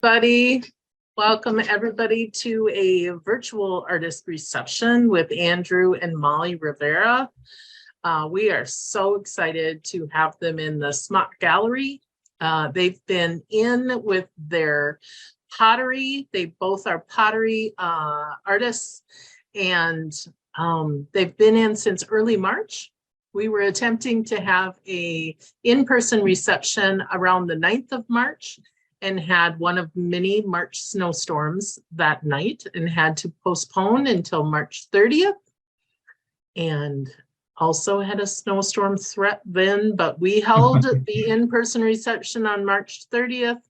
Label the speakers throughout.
Speaker 1: Buddy, welcome everybody to a virtual artist reception with Andrew and Molly Rivera. We are so excited to have them in the SMAC gallery. They've been in with their pottery. They both are pottery artists, and they've been in since early March. We were attempting to have a in-person reception around the 9th of March, and had one of many March snowstorms that night and had to postpone until March 30th. And also had a snowstorm threat then, but we held the in-person reception on March 30th,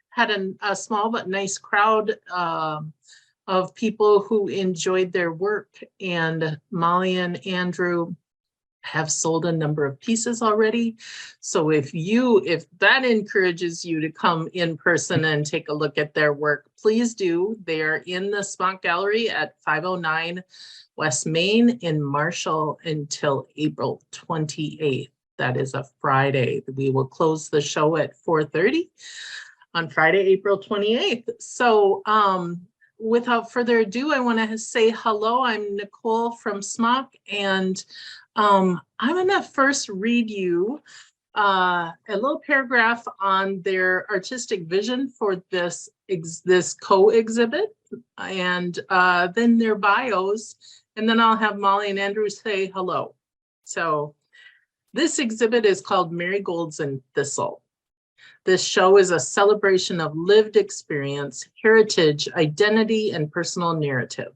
Speaker 1: had a small but nice crowd of people who enjoyed their work. And Molly and Andrew have sold a number of pieces already. So if that encourages you to come in person and take a look at their work, please do. They're in the SMAC gallery at 509 West Main in Marshall until April 28th. That is a Friday. We will close the show at 4:30 on Friday, April 28th. So without further ado, I want to say hello. I'm Nicole from SMAC, and I'm going to first read you a little paragraph on their artistic vision for this co-exhibit, and then their bios, and then I'll have Molly and Andrew say hello. So this exhibit is called Marigolds Thistle. This show is a celebration of lived experience, heritage, identity, and personal narrative.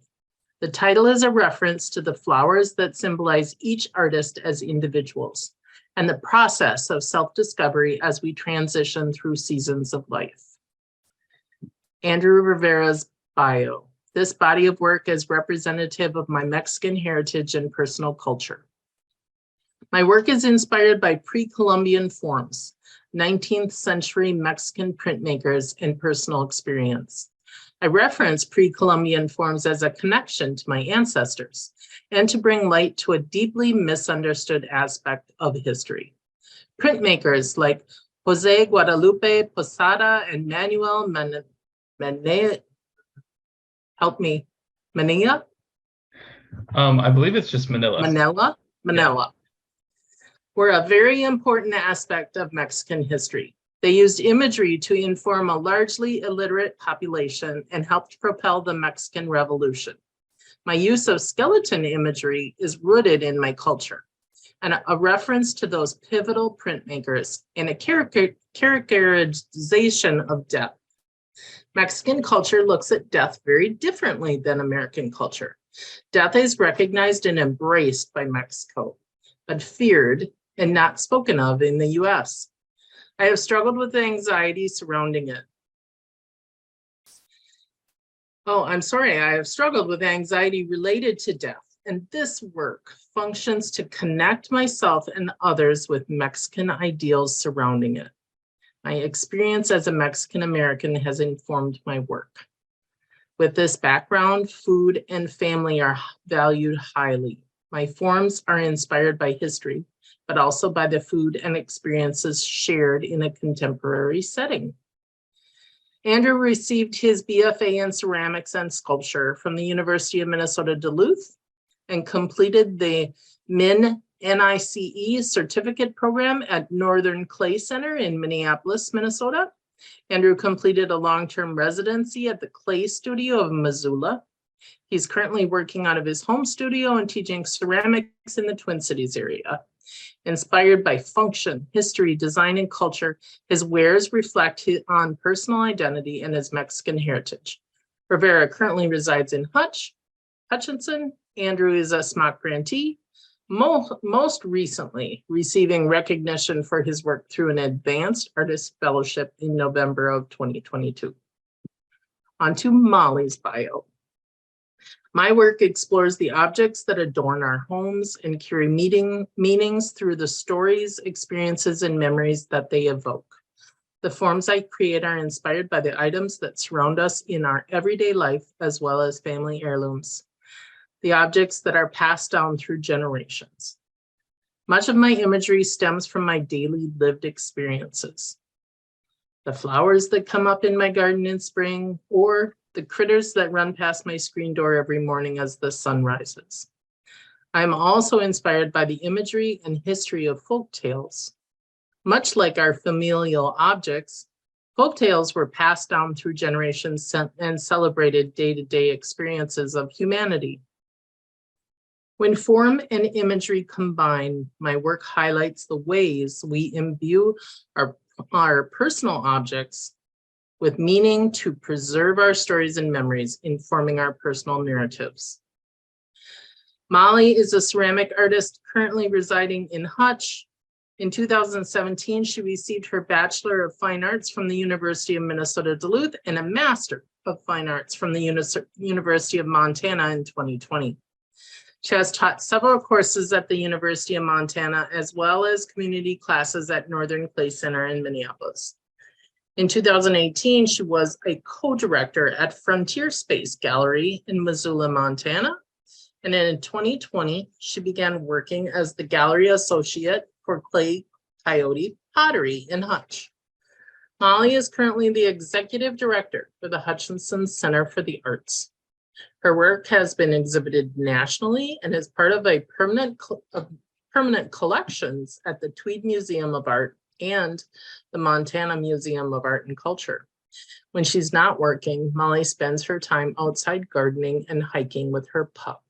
Speaker 1: The title is a reference to the flowers that symbolize each artist as individuals and the process of self-discovery as we transition through seasons of life. Andrew Rivera's bio. This body of work is representative of my Mexican heritage and personal culture. My work is inspired by pre-columbian forms, 19th century Mexican printmakers, and personal experience. I reference pre-columbian forms as a connection to my ancestors and to bring light to a deeply misunderstood aspect of history. Printmakers like Jose Guadalupe, Posada, and Manuel Manilla.
Speaker 2: I believe it's just Manilla.
Speaker 1: Manilla. Were a very important aspect of Mexican history. They used imagery to inform a largely illiterate population and helped propel the Mexican Revolution. My use of skeleton imagery is rooted in my culture, and a reference to those pivotal printmakers and a caricaturization of death. Mexican culture looks at death very differently than American culture. Death is recognized and embraced by Mexico, but feared and not spoken of in the US. I have struggled with anxiety surrounding it. I have struggled with anxiety related to death, and this work functions to connect myself and others with Mexican ideals surrounding it. My experience as a Mexican American has informed my work. With this background, food and family are valued highly. My forms are inspired by history, but also by the food and experiences shared in a contemporary setting. Andrew received his BFA in ceramics and sculpture from the University of Minnesota Duluth and completed the NICE certificate program at Northern Clay Center in Minneapolis, Minnesota. Andrew completed a long-term residency at the Clay Studio of Missoula. He's currently working out of his home studio and teaching ceramics in the Twin Cities area. Inspired by function, history, design, and culture, his wares reflect on personal identity and his Mexican heritage. Rivera currently resides in Hutchinson. Andrew is a SMAC grantee, most recently receiving recognition for his work through an Advanced Artist Fellowship in November of 2022. On to Molly's bio. My work explores the objects that adorn our homes and carry meanings through the stories, experiences, and memories that they evoke. The forms I create are inspired by the items that surround us in our everyday life, as well as family heirlooms, the objects that are passed down through generations. Much of my imagery stems from my daily lived experiences. the flowers that come up in my garden in spring, or the critters that run past my screen door every morning as the sun rises. I'm also inspired by the imagery and history of folk tales. Much like our familial objects, folk tales were passed down through generations and celebrated day-to-day experiences of humanity. When form and imagery combine, my work highlights the ways we imbue our personal objects with meaning to preserve our stories and memories, informing our personal narratives. Molly is a ceramic artist currently residing in Hutch. In 2017, she received her Bachelor of Fine Arts from the University of Minnesota Duluth and a Master of Fine Arts from the University of Montana in 2020. She has taught several courses at the University of Montana, as well as community classes at Northern Clay Center in Minneapolis. In 2018, she was a co-director at Frontier Space Gallery in Missoula, Montana. And then in 2020, she began working as the gallery associate for Clay Coyote Pottery in Hutch. Molly is currently the executive director for the Hutchinson Center for the Arts. Her work has been exhibited nationally and is part of a permanent collections at the Tweed Museum of Art and the Montana Museum of Art and Culture. When she's not working, Molly spends her time outside gardening and hiking with her pup,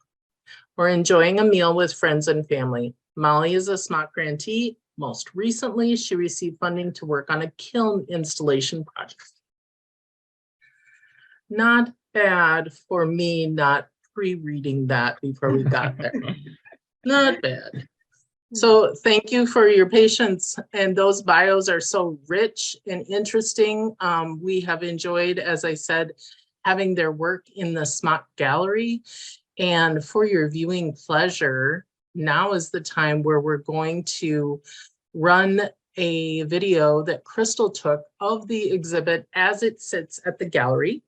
Speaker 1: or enjoying a meal with friends and family. Molly is a SMAC grantee. Most recently, she received funding to work on a kiln installation project. Not bad for me not pre-reading that before we got there. Not bad. So thank you for your patience. And those bios are so rich and interesting. We have enjoyed, as I said, having their work in the SMAC gallery. And for your viewing pleasure, now is the time where we're going to run a video that Crystal took of the exhibit as it sits at the gallery.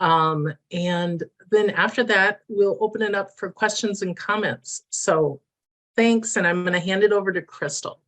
Speaker 1: And then after that, we'll open it up for questions and comments. So thanks, and I'm going to hand it over to Crystal.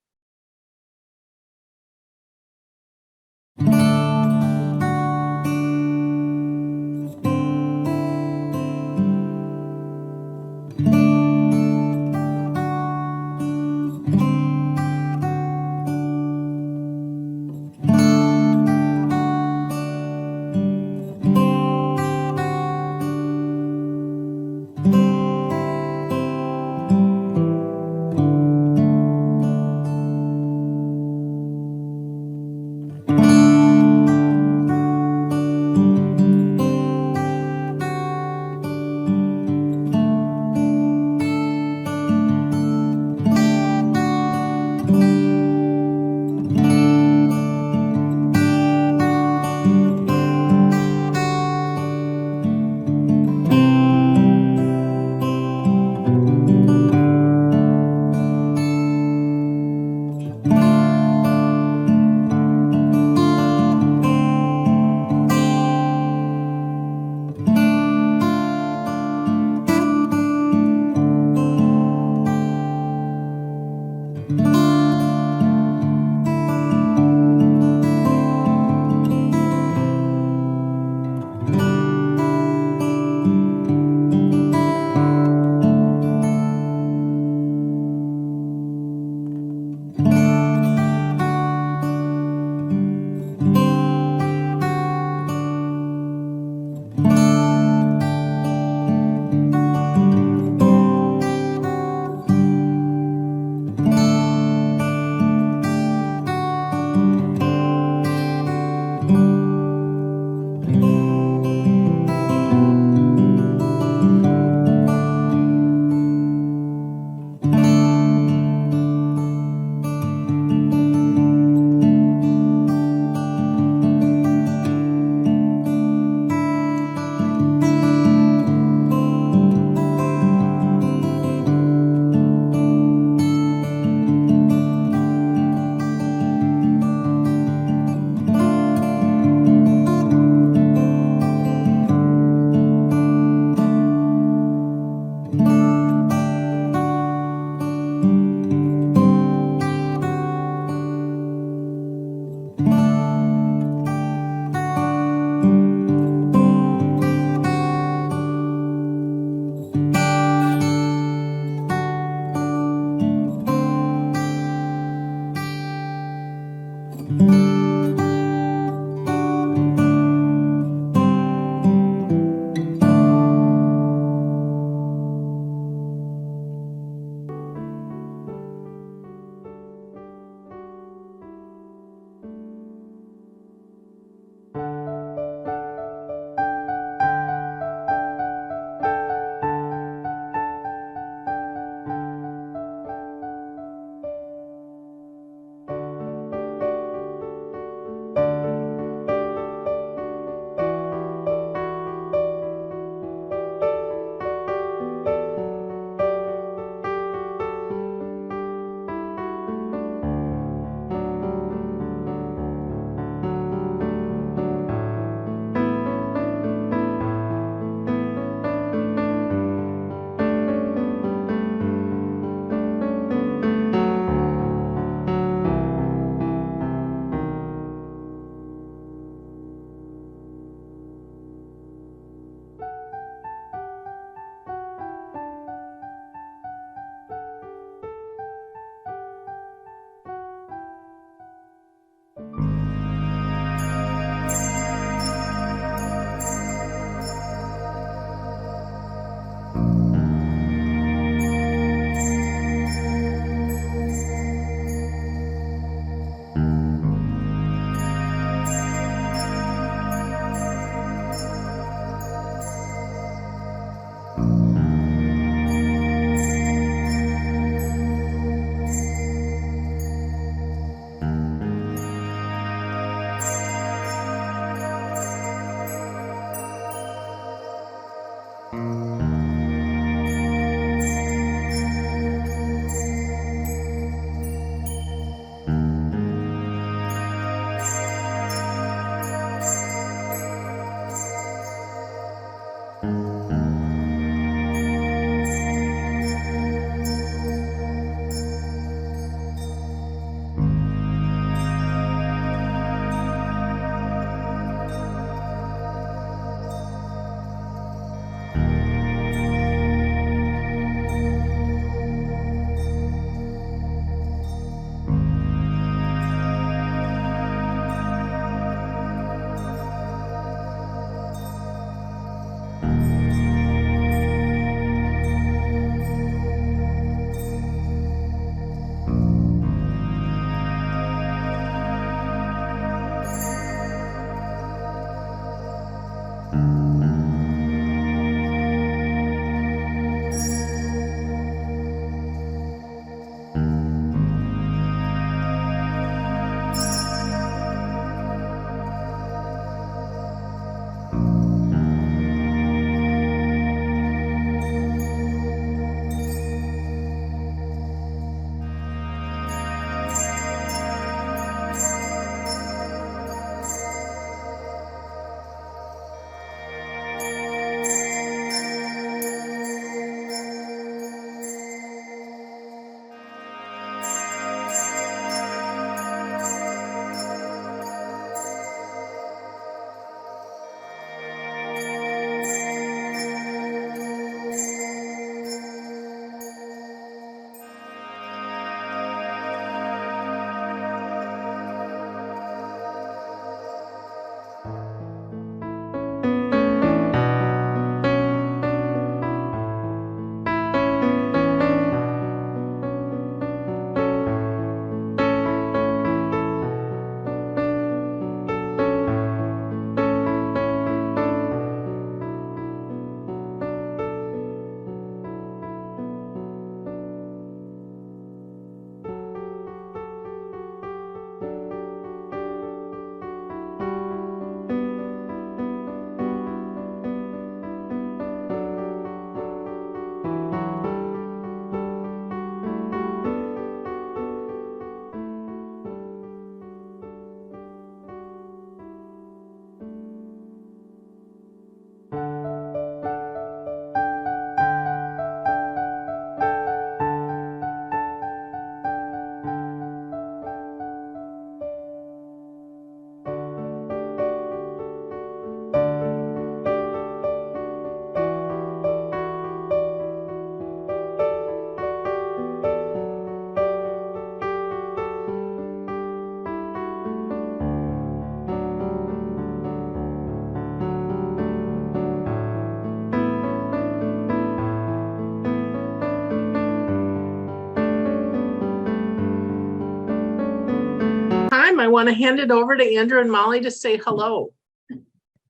Speaker 1: I want to hand it over to Andrew and Molly to say hello.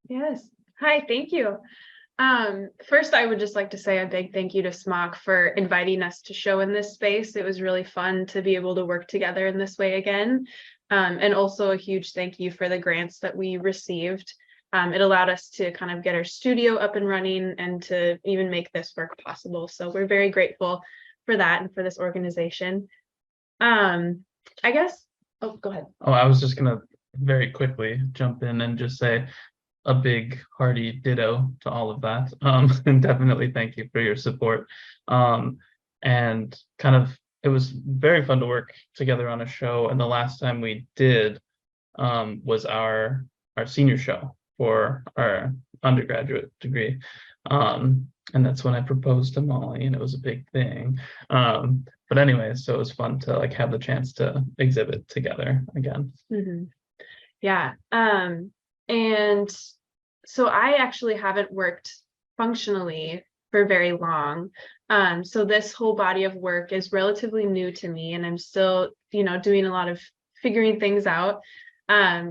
Speaker 3: Yes. Hi, thank you. First, I would just like to say a big thank you to SMAC for inviting us to show in this space. It was really fun to be able to work together in this way again. And also a huge thank you for the grants that we received. It allowed us to kind of get our studio up and running and to even make this work possible. So we're very grateful for that and for this organization. I guess, oh, go ahead.
Speaker 2: Oh, I was just gonna very quickly jump in and just say a big hearty ditto to all of that. And definitely thank you for your support. And kind of, it was very fun to work together on a show. And the last time we did was our senior show for our undergraduate degree. And that's when I proposed to Molly, and it was a big thing. But anyway, so it was fun to like have the chance to exhibit together again.
Speaker 3: Mm-hmm. Yeah. And so I actually haven't worked functionally for very long. So this whole body of work is relatively new to me, and I'm still, doing a lot of figuring things out.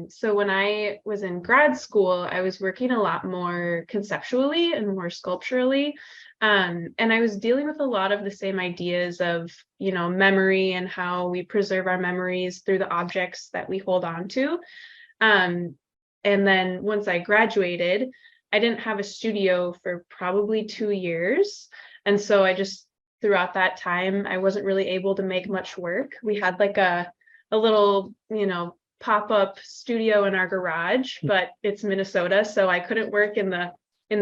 Speaker 3: So when I was in grad school, I was working a lot more conceptually and more sculpturally. And I was dealing with a lot of the same ideas of, memory and how we preserve our memories through the objects that we hold on to. And then once I graduated, I didn't have a studio for probably 2 years. And so I just, throughout that time, I wasn't really able to make much work. We had like a little, pop-up studio in our garage, but it's Minnesota, so I couldn't work in the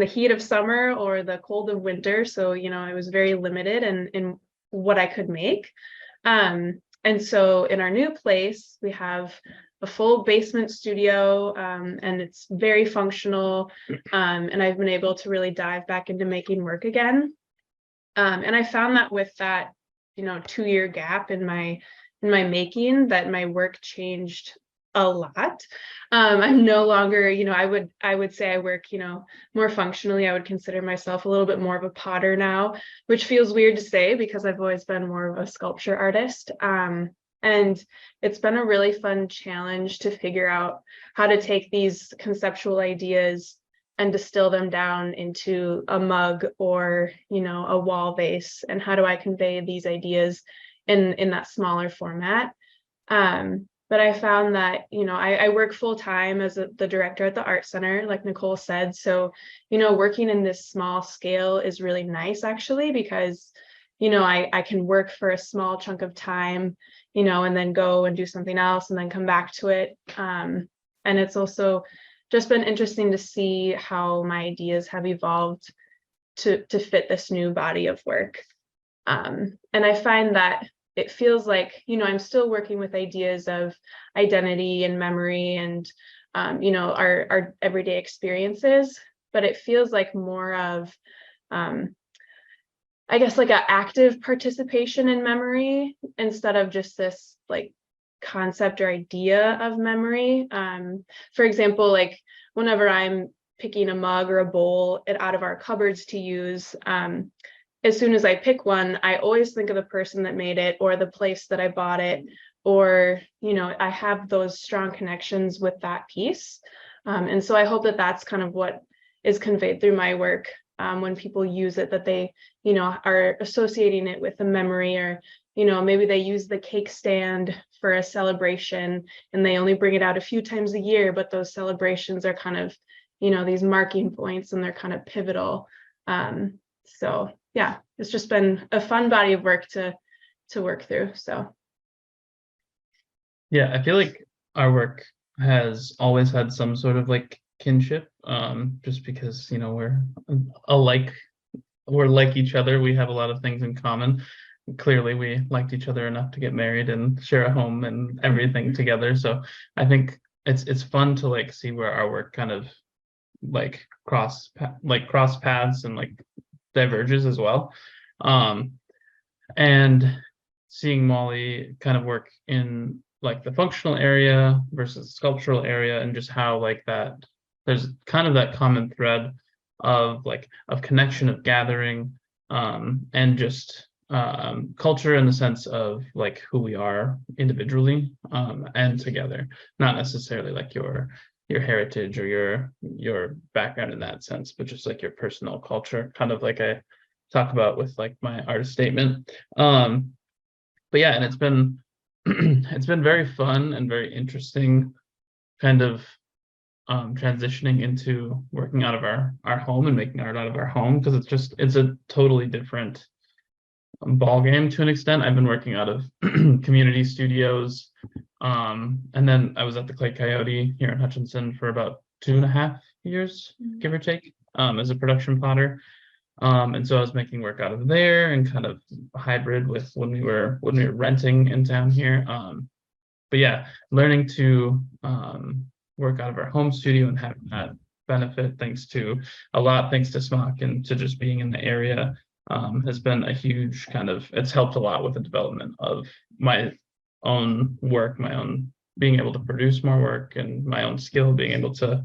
Speaker 3: heat of summer or the cold of winter. So, I was very limited in what I could make. And so in our new place, we have a full basement studio, and it's very functional. And I've been able to really dive back into making work again. And I found that with that, 2-year gap in my making, that my work changed a lot. I'm no longer, I would say I work, more functionally. I would consider myself a little bit more of a potter now, which feels weird to say because I've always been more of a sculpture artist. And it's been a really fun challenge to figure out how to take these conceptual ideas and distill them down into a mug or, a wall vase. And how do I convey these ideas in that smaller format? But I found that, I work full time as the director at the Art Center, like Nicole said. So, working in this small scale is really nice, actually, because, I can work for a small chunk of time, and then go and do something else and then come back to it. And it's also just been interesting to see how my ideas have evolved to fit this new body of work. And I find that it feels like, I'm still working with ideas of identity and memory and, our everyday experiences, but it feels like more of, I guess, like an active participation in memory instead of just this like concept or idea of memory. For example, like whenever I'm picking a mug or a bowl out of our cupboards to use, as soon as I pick one, I always think of the person that made it or the place that I bought it, or, I have those strong connections with that piece. And so I hope that that's kind of what is conveyed through my work when people use it, that they, are associating it with a memory, or, maybe they use the cake stand for a celebration and they only bring it out a few times a year, but those celebrations are kind of, these marking points and they're kind of pivotal. So yeah, it's just been a fun body of work to work through. So
Speaker 2: Yeah, I feel like our work has always had some sort of like kinship, just because, we're alike, we're like each other. We have a lot of things in common. Clearly, we liked each other enough to get married and share a home and everything together. So I think it's fun to like see where our work kind of like cross paths and like diverges as well. And seeing Molly kind of work in like the functional area versus sculptural area, and just how like that there's kind of that common thread of connection, of gathering, and just culture in the sense of like who we are individually, and together, not necessarily like your heritage or your background in that sense, but just like your personal culture, kind of like I talk about with like my artist statement. But yeah, and it's been it's been very fun and very interesting kind of transitioning into working out of our home and making art out of our home, because it's a totally different ball game to an extent. I've been working out of community studios, and then I was at the Clay Coyote here in Hutchinson for about 2.5 years, give or take, as a production potter. And so I was making work out of there and kind of hybrid with when we were renting in town here. But yeah, learning to work out of our home studio and having that benefit thanks to SMAC and to just being in the area, has been a huge it's helped a lot with the development of my own work, my own being able to produce more work, and my own skill, being able to,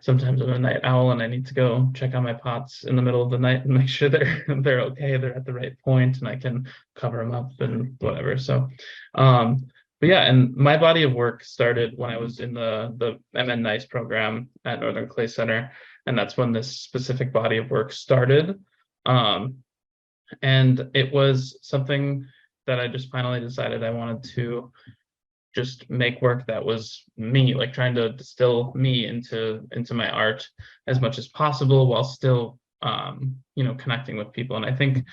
Speaker 2: sometimes I'm a night owl and I need to go check on my pots in the middle of the night and make sure they're okay, they're at the right point, and I can cover them up and whatever. So, but yeah, and my body of work started when I was in the MN Nice program at Northern Clay Center, and that's when this specific body of work started. And it was something that I just finally decided I wanted to just make work that was me, like trying to distill me into my art as much as possible, while still connecting with people. And I think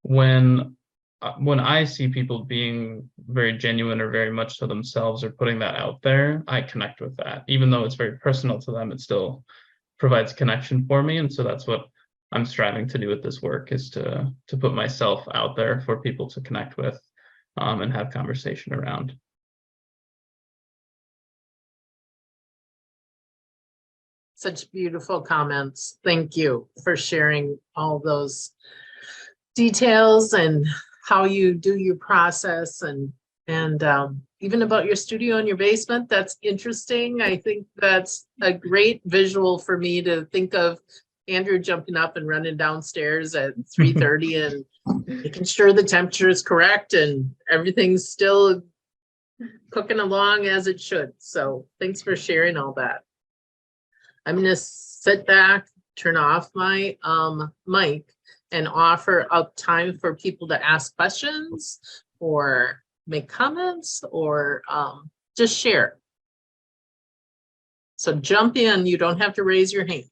Speaker 2: when I see people being very genuine or very much to themselves or putting that out there, I connect with that. Even though it's very personal to them, it still provides connection for me. And so that's what I'm striving to do with this work, is to put myself out there for people to connect with, and have conversation around.
Speaker 1: Such beautiful comments. Thank you for sharing all those details and how you do your process, and even about your studio in your basement. That's interesting. I think that's a great visual for me to think of Andrew jumping up and running downstairs at 3:30 and making sure the temperature is correct and everything's still cooking along as it should. So thanks for sharing all that. I'm going to sit back, turn off my mic, and offer up time for people to ask questions or make comments or just share. So jump in. You don't have to raise your hand.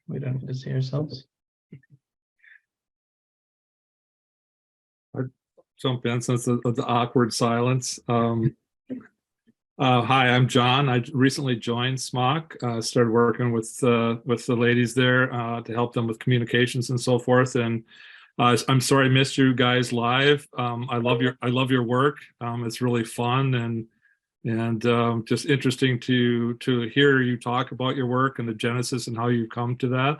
Speaker 2: We don't need to see ourselves.
Speaker 4: Jump in since the awkward silence. Hi, I'm John. I recently joined SMAC. Started working with the ladies there to help them with communications and so forth. And I'm sorry I missed you guys live. I love your work. It's really fun and just interesting to hear you talk about your work and the genesis and how you come to that.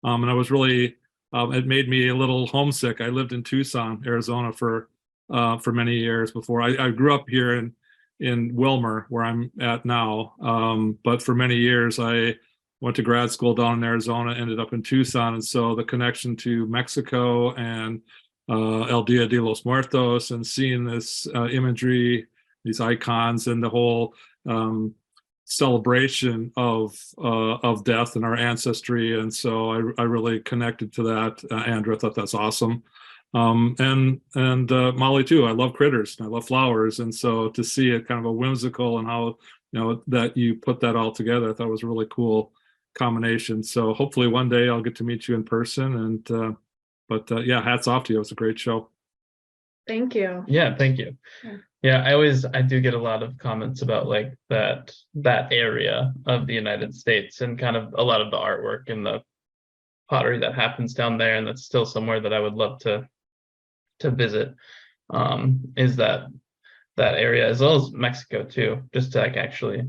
Speaker 4: And I was really it made me a little homesick. I lived in Tucson, Arizona for many years before. I grew up here in Wilmer, where I'm at now. But for many years, I went to grad school down in Arizona, ended up in Tucson. And so the connection to Mexico and El Dia de los Muertos and seeing this imagery, these icons and the whole celebration of death and our ancestry. And so I really connected to that. Andrew, I thought that's awesome. And Molly too. I love critters and I love flowers. And so to see it kind of a whimsical and how, that you put that all together, I thought was a really cool combination. So hopefully one day I'll get to meet you in person. And, but yeah, hats off to you. It was a great show.
Speaker 3: Thank you.
Speaker 2: Yeah, thank you. Yeah, I do get a lot of comments about like that area of the United States and kind of a lot of the artwork and the pottery that happens down there, and that's still somewhere that I would love to visit. Is that area, as well as Mexico too, just to like actually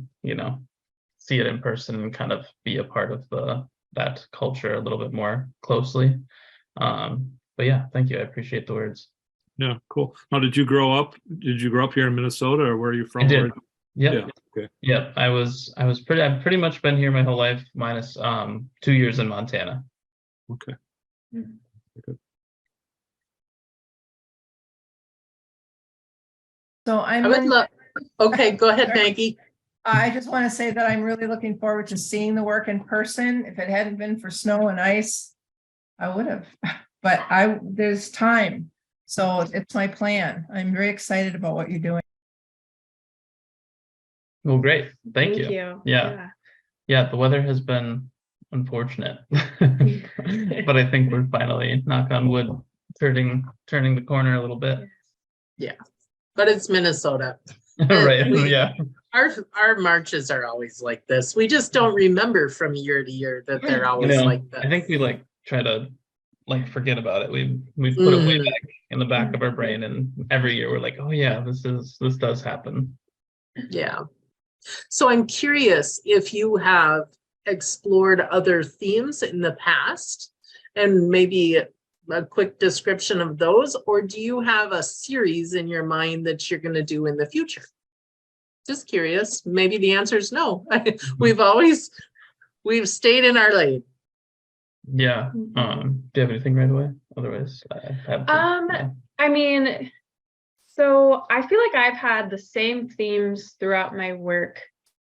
Speaker 2: see it in person and kind of be a part of that culture a little bit more closely. But yeah, thank you. I appreciate the words.
Speaker 4: Yeah, cool. Now, did you grow up here in Minnesota, or where are you from?
Speaker 2: I did. Yep.
Speaker 4: Yeah. Okay.
Speaker 2: Yep. I've pretty much been here my whole life, minus 2 years in Montana.
Speaker 4: Okay. Good.
Speaker 5: So
Speaker 1: I would love. Okay, go ahead, Maggie.
Speaker 5: I just want to say that I'm really looking forward to seeing the work in person. If it hadn't been for snow and ice, I would have, but there's time. So it's my plan. I'm very excited about what you're doing.
Speaker 2: Well, great. Thank you.
Speaker 3: Yeah.
Speaker 2: Yeah, the weather has been unfortunate, but I think we're finally, knock on wood, turning the corner a little bit.
Speaker 1: Yeah, but it's Minnesota.
Speaker 2: Right. Yeah.
Speaker 1: Our marches are always like this. We just don't remember from year to year that they're always like that.
Speaker 2: I think we like try to like forget about it. We put it way back in the back of our brain, and every year we're like, oh yeah, this does happen.
Speaker 1: Yeah. So I'm curious if you have explored other themes in the past and maybe a quick description of those, or do you have a series in your mind that you're going to do in the future? Just curious. Maybe the answer is no. We've stayed in our lane.
Speaker 2: Yeah. Do you have anything right away? Otherwise, I have to,
Speaker 3: I mean, so I feel like I've had the same themes throughout my work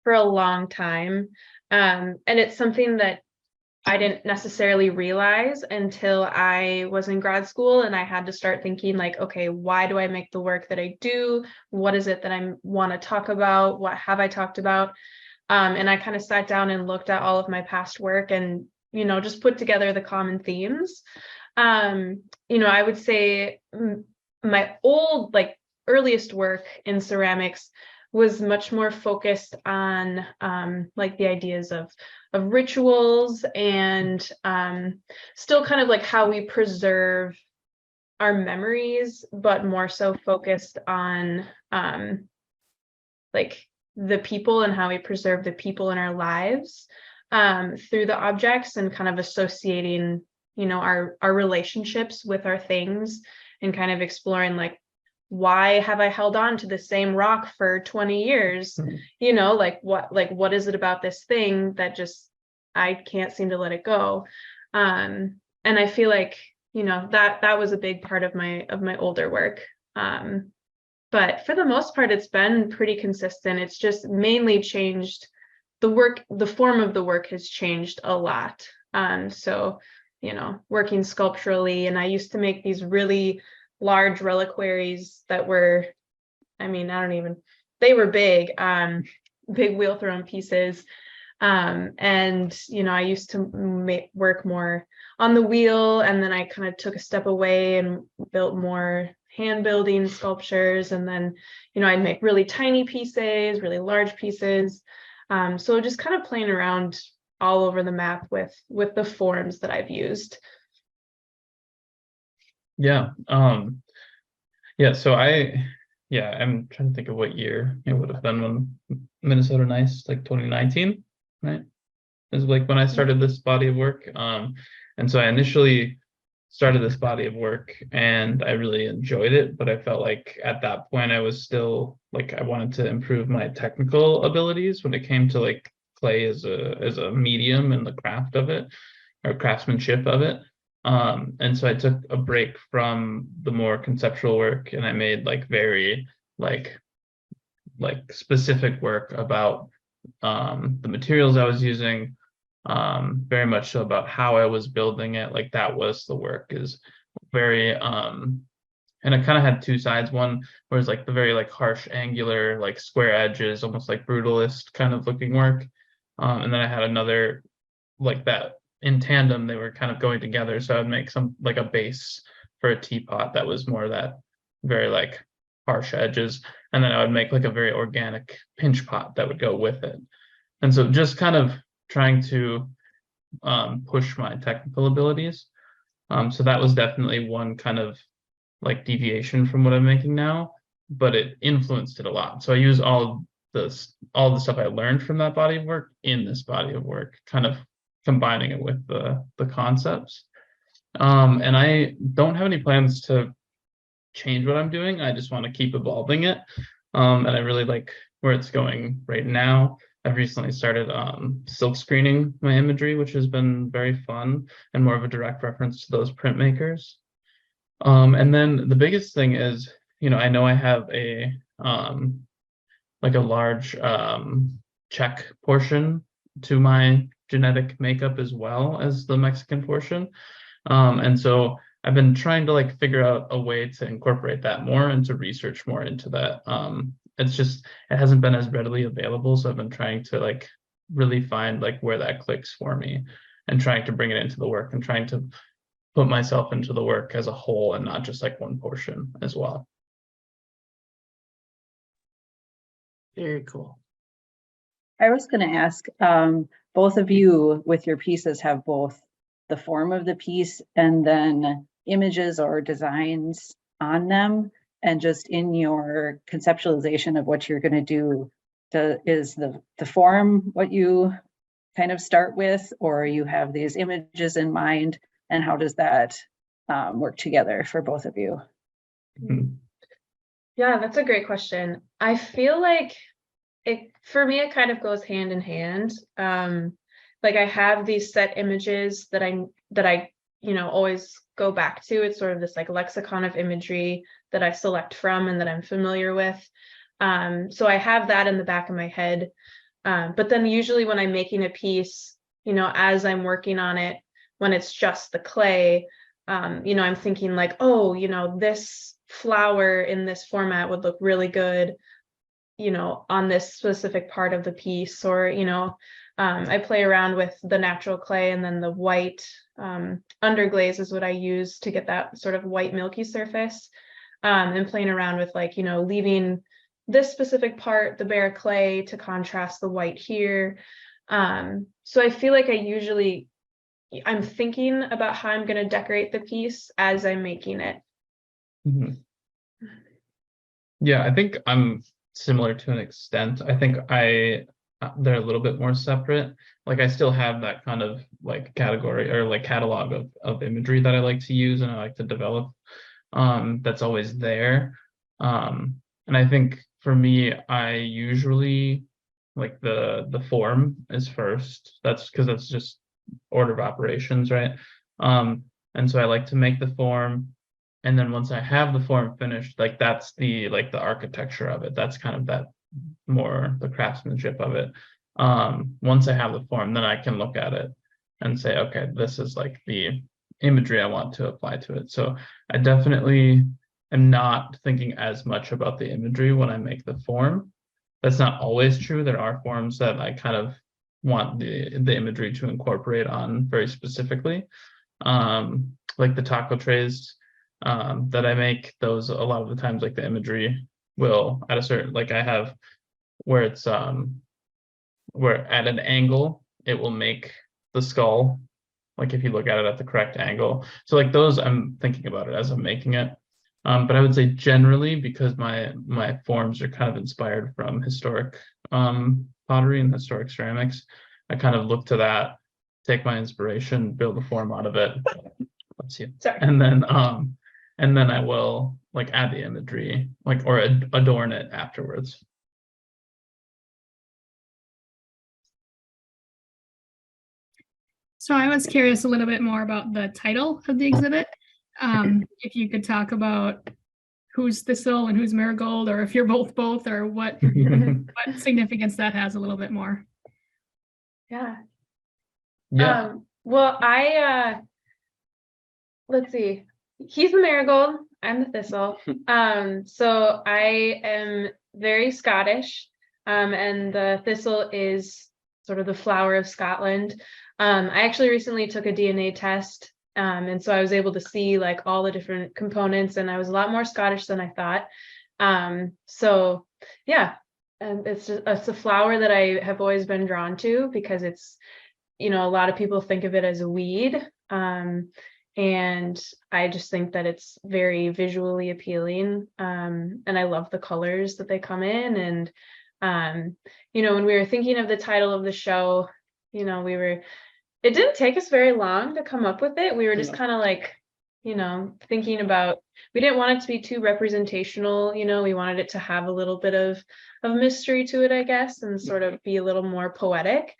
Speaker 3: for a long time. And it's something that I didn't necessarily realize until I was in grad school and I had to start thinking like, okay, why do I make the work that I do? What is it that I want to talk about? What have I talked about? And I kind of sat down and looked at all of my past work and, just put together the common themes. I would say my old, earliest work in ceramics was much more focused on like the ideas of rituals and still kind of like how we preserve our memories, but more so focused on like the people and how we preserve the people in our lives through the objects and kind of associating you know, our relationships with our things, and kind of exploring like, why have I held on to the same rock for 20 years? You know, like what is it about this thing that just, I can't seem to let it go. And I feel like, you know, that was a big part of my older work. But for the most part, it's been pretty consistent. It's just mainly changed the form of the work has changed a lot. So, you know, working sculpturally, and I used to make these really large reliquaries that were, I mean, they were big, big wheel thrown pieces. And, you know, I used to work more on the wheel, and then I kind of took a step away and built more hand building sculptures. And then, you know, I'd make really tiny pieces, really large pieces. So just kind of playing around all over the map with the forms that I've used.
Speaker 2: Yeah. So I'm trying to think of what year it would have been when Minnesota Nice, like 2019, right? Is like when I started this body of work. And so I initially started this body of work and I really enjoyed it, but I felt like at that point I was still like, I wanted to improve my technical abilities when it came to like clay as a medium and the craft of it, or craftsmanship of it. And so I took a break from the more conceptual work, and I made like very like specific work about the materials I was using, very much so about how I was building it. Like that was the work, is very and it kind of had two sides. One where it's like the very like harsh, angular, like square edges, almost like brutalist kind of looking work. And then I had another like that in tandem, they were kind of going together. So I'd make some like a base for a teapot that was more that very like harsh edges. And then I would make like a very organic pinch pot that would go with it. And so just kind of trying to push my technical abilities. So that was definitely one kind of like deviation from what I'm making now, but it influenced it a lot. So I use all the stuff I learned from that body of work in this body of work, kind of combining it with the concepts. And I don't have any plans to change what I'm doing. I just want to keep evolving it. And I really like where it's going right now. I've recently started silk screening my imagery, which has been very fun and more of a direct reference to those printmakers. And then the biggest thing is, you know I have a like a large Czech portion to my genetic makeup as well as the Mexican portion. And so I've been trying to like figure out a way to incorporate that more and to research more into that. It's just, it hasn't been as readily available. So I've been trying to like really find like where that clicks for me, and trying to bring it into the work and trying to put myself into the work as a whole and not just like one portion as well.
Speaker 1: Very cool.
Speaker 6: I was going to ask, both of you with your pieces have both the form of the piece and then images or designs on them. And just in your conceptualization of what you're going to do, is the form what you kind of start with, or you have these images in mind, and how does that work together for both of you?
Speaker 3: Yeah, that's a great question. I feel like for me, it kind of goes hand in hand. Like I have these set images that I always go back to. It's sort of this like lexicon of imagery that I select from and that I'm familiar with. So I have that in the back of my head. But then usually when I'm making a piece, as I'm working on it, when it's just the clay, I'm thinking like, oh, this flower in this format would look really good, on this specific part of the piece. Or, I play around with the natural clay, and then the white underglaze is what I use to get that sort of white milky surface, and playing around with like, leaving this specific part, the bare clay, to contrast the white here. So I feel like I'm thinking about how I'm going to decorate the piece as I'm making it.
Speaker 2: Mm-hmm. Yeah, I think I'm similar to an extent. I think I they're a little bit more separate. Like I still have that kind of like category or like catalog of imagery that I like to use and I like to develop. That's always there. And I think for me, I usually like the form is first. That's because that's just order of operations, right? And so I like to make the form, and then once I have the form finished, like that's the architecture of it. That's kind of that more the craftsmanship of it. Once I have the form, then I can look at it and say, okay, this is like the imagery I want to apply to it. So I definitely am not thinking as much about the imagery when I make the form. That's not always true. There are forms that I kind of want the imagery to incorporate on very specifically. Like the taco trays that I make, those a lot of the times like the imagery will at a certain, like I have where it's where at an angle it will make the skull, like if you look at it at the correct angle. So like those, I'm thinking about it as I'm making it. But I would say generally, because my forms are kind of inspired from historic pottery and historic ceramics, I kind of look to that, take my inspiration, build a form out of it. Let's see.
Speaker 3: Sorry.
Speaker 2: And then I will like add the imagery, like or adorn it afterwards.
Speaker 7: So I was curious a little bit more about the title of the exhibit. If you could talk about who's Thistle and who's Marigold, or if you're both, or what significance that has a little bit more.
Speaker 3: Yeah.
Speaker 2: Yeah.
Speaker 3: Well, let's see. He's the marigold. I'm the thistle. So I am very Scottish. And the thistle is sort of the flower of Scotland. I actually recently took a DNA test. And so I was able to see like all the different components, and I was a lot more Scottish than I thought. So yeah, and it's a flower that I have always been drawn to because it's, a lot of people think of it as a weed. And I just think that it's very visually appealing. And I love the colors that they come in. And, when we were thinking of the title of the show, it didn't take us very long to come up with it. We were just kind of like, thinking about, we didn't want it to be too representational. We wanted it to have a little bit of mystery to it, I guess, and sort of be a little more poetic.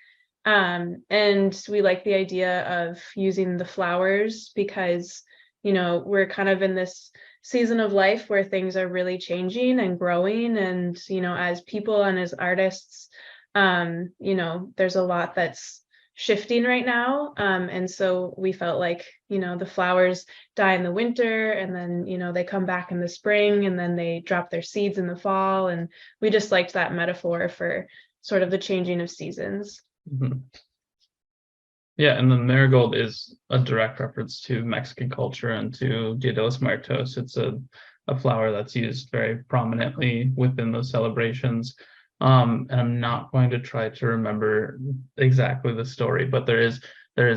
Speaker 3: And we like the idea of using the flowers because, we're kind of in this season of life where things are really changing and growing. And, as people and as artists, there's a lot that's shifting right now. And so we felt like, the flowers die in the winter, and then, they come back in the spring, and then they drop their seeds in the fall. And we just liked that metaphor for sort of the changing of seasons.
Speaker 2: Mm-hmm. Yeah, and the marigold is a direct reference to Mexican culture and to Dia de los Muertos. It's a flower that's used very prominently within those celebrations. And I'm not going to try to remember exactly the story, but there is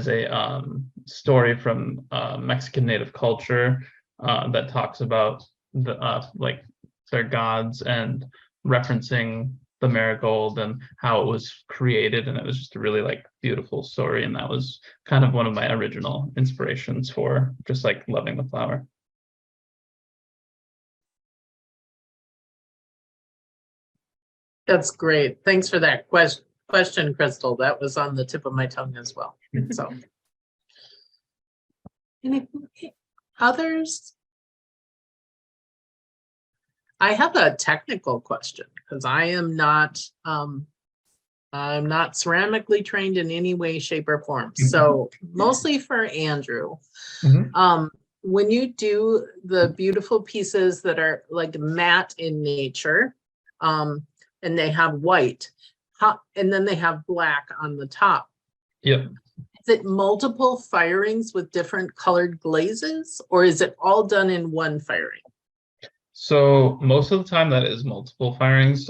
Speaker 2: a story from Mexican native culture that talks about the like their gods and referencing the marigold and how it was created, and it was just a really like beautiful story, and that was kind of one of my original inspirations for just like loving the flower.
Speaker 1: That's great. Thanks for that question, Crystal. That was on the tip of my tongue as well. So, any others? I have a technical question because I'm not ceramically trained in any way, shape, or form. So mostly for Andrew. When you do the beautiful pieces that are like matte in nature, and they have white, and then they have black on the top.
Speaker 2: Yep.
Speaker 1: Is it multiple firings with different colored glazes, or is it all done in one firing?
Speaker 2: So most of the time that is multiple firings.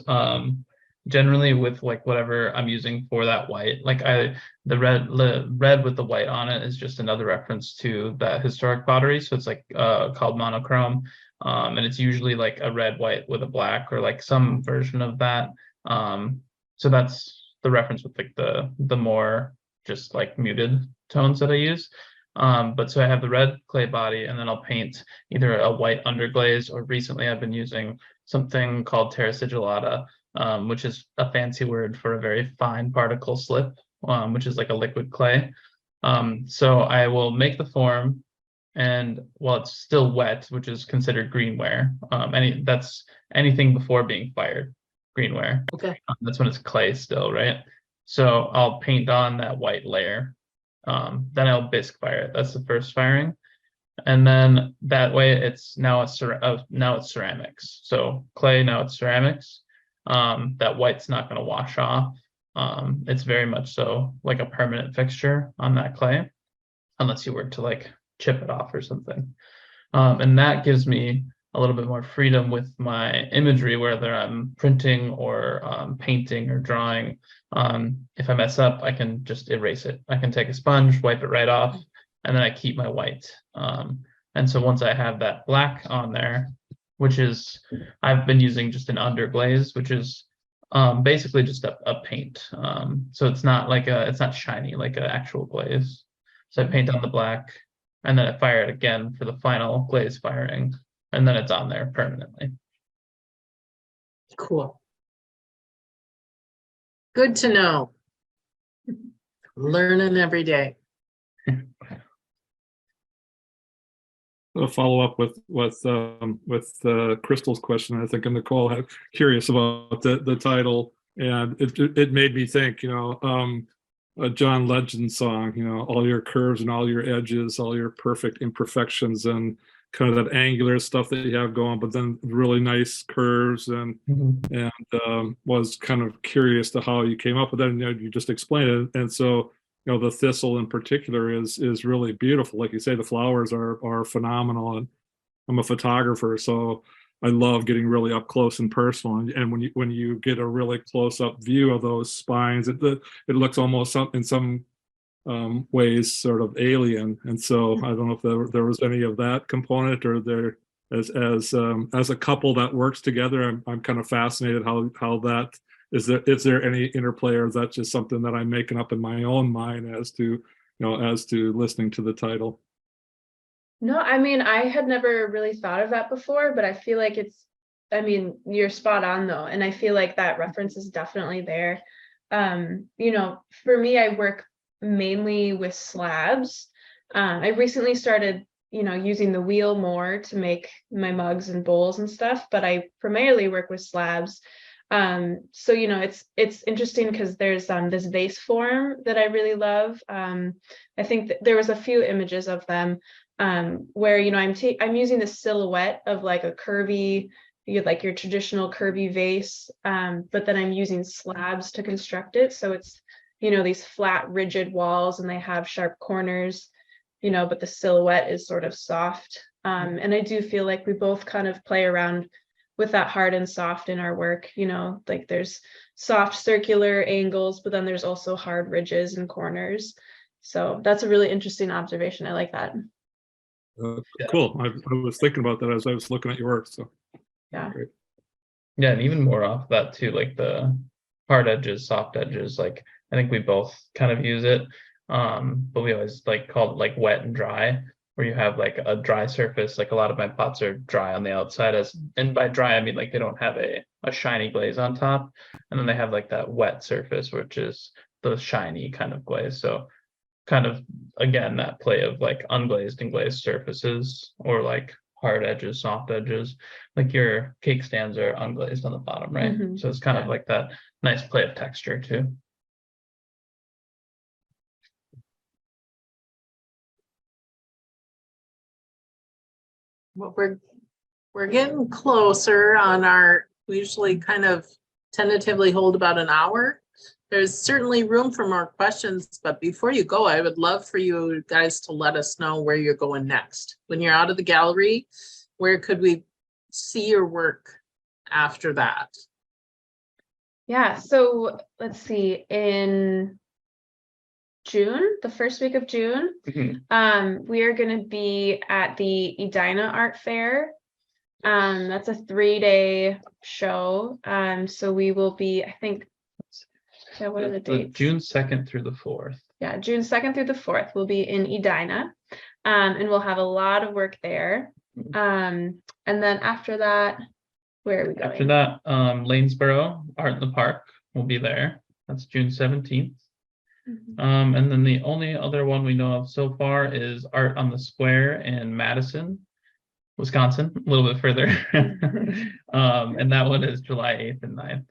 Speaker 2: Generally with like whatever I'm using for that white, like the red with the white on it is just another reference to that historic pottery. So it's like called monochrome. And it's usually like a red, white with a black, or like some version of that. So that's the reference with like the more just like muted tones that I use. But so I have the red clay body, and then I'll paint either a white underglaze, or recently I've been using something called terra sigillata, which is a fancy word for a very fine particle slip, which is like a liquid clay. So I will make the form, and while it's still wet, which is considered greenware, that's anything before being fired, greenware.
Speaker 1: Okay.
Speaker 2: That's when it's clay still, right? So I'll paint on that white layer. Then I'll bisque fire it. That's the first firing. And then that way it's now it's ceramics. So clay, now it's ceramics. That white's not going to wash off. It's very much so like a permanent fixture on that clay, unless you were to like chip it off or something. And that gives me a little bit more freedom with my imagery, whether I'm printing or painting or drawing. If I mess up, I can just erase it. I can take a sponge, wipe it right off, and then I keep my white. And so once I have that black on there, which is, I've been using just an underglaze, which is basically just a paint. So it's not like it's not shiny like an actual glaze. So I paint on the black, and then I fire it again for the final glaze firing, and then it's on there permanently.
Speaker 1: Cool. Good to know. Learning every day.
Speaker 4: A follow up with Crystal's question. I think Nicole had curious about the title, and it made me think, a John Legend song, all your curves and all your edges, all your perfect imperfections, and kind of that angular stuff that you have going, but then really nice curves, and was kind of curious to how you came up with that. And you just explained it, and so the thistle in particular is really beautiful. Like you say, the flowers are phenomenal, and I'm a photographer, so I love getting really up close and personal. And when you get a really close up view of those spines, it looks almost in some ways sort of alien. And so I don't know if there was any of that component, or there as a couple that works together. I'm kind of fascinated how that is there any interplay, or is that just something that I'm making up in my own mind as to listening to the title?
Speaker 3: No, I mean, I had never really thought of that before, but I feel like you're spot on though. And I feel like that reference is definitely there. For me, I work mainly with slabs. I recently started, using the wheel more to make my mugs and bowls and stuff, but I primarily work with slabs. So it's interesting because there's this vase form that I really love. I think that there was a few images of them where I'm using the silhouette of like a curvy, like your traditional curvy vase, but then I'm using slabs to construct it. So it's these flat, rigid walls, and they have sharp corners, but the silhouette is sort of soft. And I do feel like we both kind of play around with that hard and soft in our work, like there's soft circular angles, but then there's also hard ridges and corners. So that's a really interesting observation. I like that.
Speaker 4: Cool. I was thinking about that as I was looking at your work. So
Speaker 3: yeah.
Speaker 4: Great.
Speaker 2: Yeah, and even more off that too, like the hard edges, soft edges, like I think we both kind of use it. But we always like call it like wet and dry, where you have like a dry surface. Like a lot of my pots are dry on the outside, and by dry I mean like they don't have a shiny glaze on top, and then they have like that wet surface, which is the shiny kind of glaze. So kind of again that play of like unglazed and glazed surfaces, or like hard edges, soft edges. Like your cake stands are unglazed on the bottom, right?
Speaker 3: Mhm.
Speaker 2: So it's kind of
Speaker 3: Yeah.
Speaker 2: like that nice play of texture too.
Speaker 1: Well, we're getting closer on we usually kind of tentatively hold about an hour. There's certainly room for more questions, but before you go, I would love for you guys to let us know where you're going next. When you're out of the gallery, where could we see your work after that?
Speaker 3: Yeah, so let's see, in June, the first week of June, we are going to be at the Edina Art Fair. That's a 3-day show. So we will be, I think, Yeah, what are the dates?
Speaker 2: June 2nd through the 4th.
Speaker 3: Yeah, June 2nd through the 4th. We'll be in Edina, and we'll have a lot of work there. And then after that, where are we going?
Speaker 2: After that, Lanesboro Art in the Park will be there. That's June 17th. And then the only other one we know of so far is Art on the Square in Madison, Wisconsin, a little bit further. And that one is July 8th and 9th.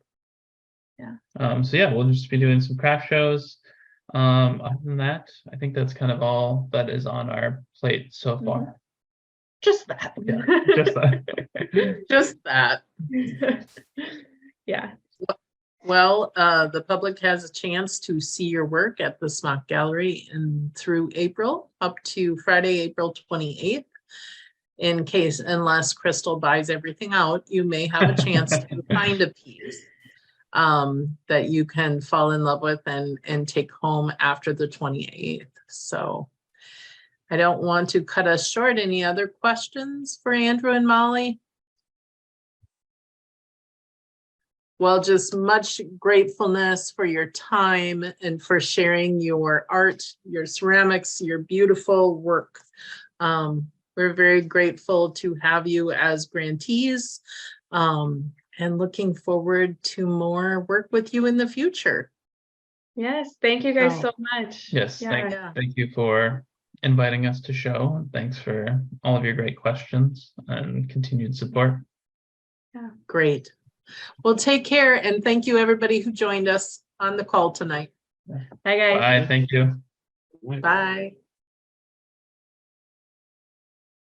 Speaker 3: Yeah.
Speaker 2: So yeah, we'll just be doing some craft shows. Other than that, I think that's kind of all that is on our plate so far.
Speaker 3: Just that.
Speaker 2: Yeah, just that.
Speaker 1: Just that.
Speaker 3: Yeah.
Speaker 1: Well, the public has a chance to see your work at the SMAC Gallery through April, up to Friday, April 28th. Unless Crystal buys everything out, you may have a chance to find a piece that you can fall in love with and take home after the 28th. So I don't want to cut us short. Any other questions for Andrew and Molly? Well, just much gratefulness for your time and for sharing your art, your ceramics, your beautiful work. We're very grateful to have you as grantees, and looking forward to more work with you in the future.
Speaker 3: Yes, thank you guys so much.
Speaker 2: Yes,
Speaker 3: Yeah.
Speaker 2: thank you for inviting us to show. Thanks for all of your great questions and continued support.
Speaker 3: Yeah.
Speaker 1: Great. Well, take care, and thank you everybody who joined us on the call tonight.
Speaker 3: Bye, guys.
Speaker 2: Bye, thank you.
Speaker 1: Bye.